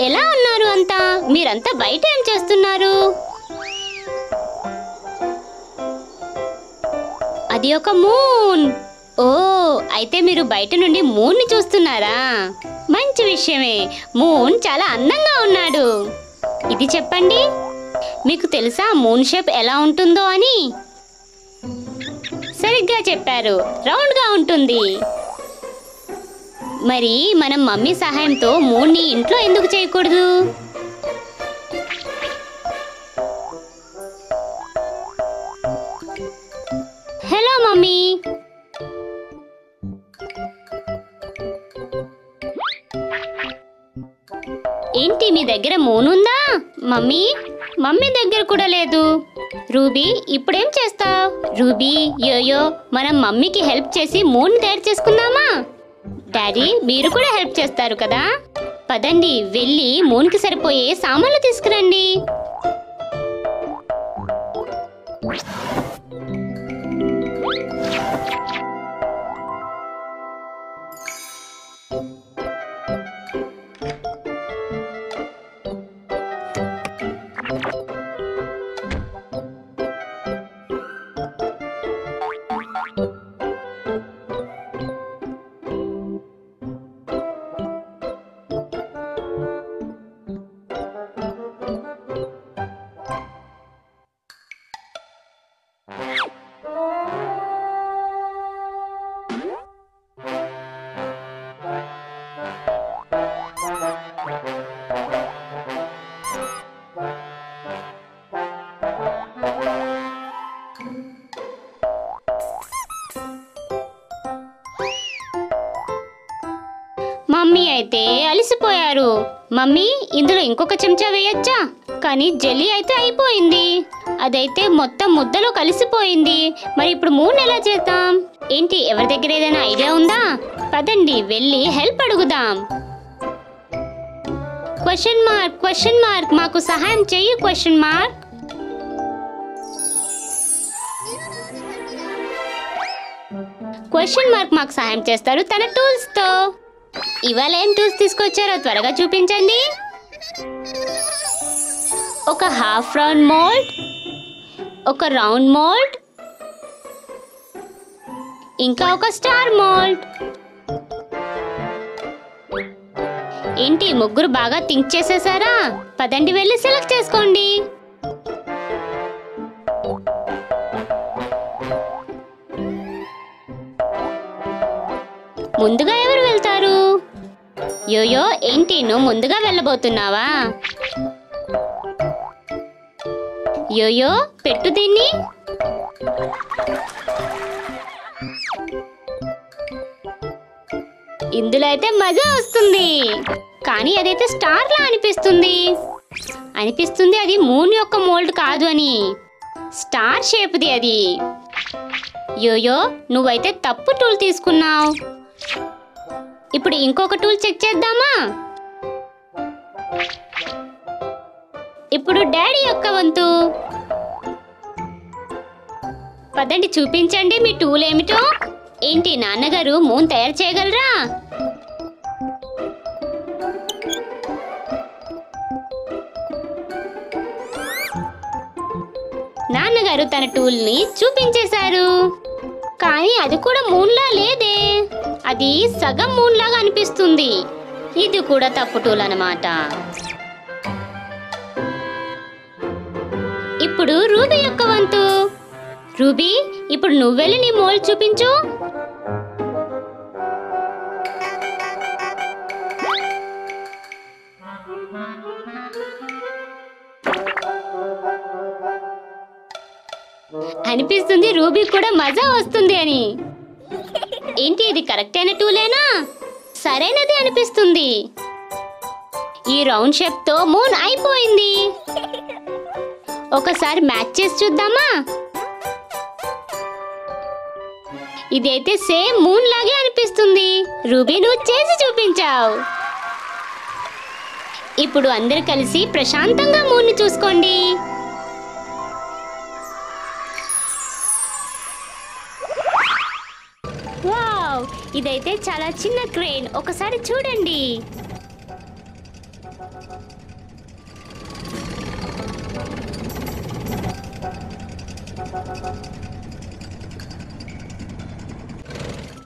ఎలా ఉన్నారు అంతా? మీరంతా బయట ఏం చేస్తున్నారు? అది ఒక మూన్. ఓ, అయితే మీరు బయట నుండి మూన్ని చూస్తున్నారా? మంచి విషయమే. మూన్ చాలా అందంగా ఉన్నాడు. ఇది చెప్పండి, మీకు తెలుసా మూన్ షేప్ ఎలా ఉంటుందో అని? సరిగ్గా చెప్పారు, రౌండ్గా ఉంటుంది. మరి మనం మమ్మీ సహాయంతో మూన్ని ఇంట్లో ఎందుకు చేయకూడదు? Hello mummy. ఏంటి మీ దగ్గర మూన్ ఉందా? మమ్మీ మమ్మీ దగ్గర కూడా లేదు. రూబీ, ఇప్పుడేం చేస్తావ్? రూబీ, యోయో, మనం మమ్మీకి హెల్ప్ చేసి మూన్ తయారు చేసుకుందామా? డాడీ, మీరు కూడా హెల్ప్ చేస్తారు కదా. పదండి, వెళ్ళి మూన్కి సరిపోయే సామాన్లు తీసుకురండి. మమ్మీ అయితే అలసిపోయారు. మమ్మీ, ఇందులో ఇంకొక చెంచా వేయొచ్చా? కానీ జెల్లీ అయితే అయిపోయింది. అదైతే మొత్తం ముద్దలో కలిసిపోయింది. మరి ఇప్పుడు మూన్ ఎలా చేద్దాం? ఏంటి, ఎవరి దగ్గర ఏదైనా ఐడియా ఉందా? పదండి, వెళ్ళి హెల్ప్ అడుగుదాం. క్వశ్చన్ మార్క్, క్వశ్చన్ మార్క్, మాకు సహాయం చెయ్యి క్వశ్చన్ మార్క్. క్వశ్చన్ మార్క్ మాకు సహాయం చేస్తారు తన టూల్స్ తో. ఇవాళ ఏం టూల్స్ తీసుకొచ్చారో త్వరగా చూపించండి. ఒక హాఫ్ రౌండ్ మోల్డ్, ఒక రౌండ్ మోల్డ్, ఇంకా ఒక స్టార్ మోల్డ్. ఏంటి, ముగ్గురు బాగా థింక్ చేసేసారా? పదండి, వెళ్ళి సెలెక్ట్ చేసుకోండి. ముందుగా ఎవరు వెళ్తారు? యోయో, ఏంటి నువ్వు ముందుగా వెళ్ళబోతున్నావా? యోయో, పెట్టు దీన్ని. ఇందులో అయితే మజా వస్తుంది. కానీ అదైతే స్టార్ లా అనిపిస్తుంది. అది మూన్ యొక్క మోల్డ్ కాదు అని. స్టార్ షేప్ది అది. యోయో, నువ్వైతే తప్పు టూల్ తీసుకున్నావు. ఇప్పుడు ఇంకొక టూల్ చెక్ చేద్దామా? ఇప్పుడు డాడీ యొక్క వంతు. పదండి, చూపించండి మీ టూల్ ఏమిటో. ఏంటి, నాన్నగారు మూన్ తయారు చేయగలరా? నాన్నగారు తన టూల్ ని చూపించేశారు. కానీ అది కూడా మూన్లా లేదే. అది సగం మూన్ లాగా అనిపిస్తుంది. ఇది కూడా తప్పు టూల్ అన్నమాట. ఇప్పుడు రూబీ యొక్క వంతు. రూబీ, ఇప్పుడు నువ్వెళ్ళి నీ మోల్డ్ చూపించు. అనిపిస్తుంది రూబీ కూడా మజా వస్తుంది అని. ఏంటి, ఇది కరెక్ట్ అయిన టూలేనా? సరైనది అనిపిస్తుంది. ఈ రౌండ్ షేప్ తో మూన్ అయిపోయింది. ఒకసారి మ్యాచ్ చేసి చూద్దామా? ఇదైతే సేమ్ మూన్ లాగే అనిపిస్తుంది. రూబీ, నువ్వు చేసి చూపించావు. ఇప్పుడు అందరూ కలిసి ప్రశాంతంగా మూన్ ని చూసుకోండి. వావ్, ఇదైతే చాలా చిన్న క్రేన్. ఒకసారి చూడండి.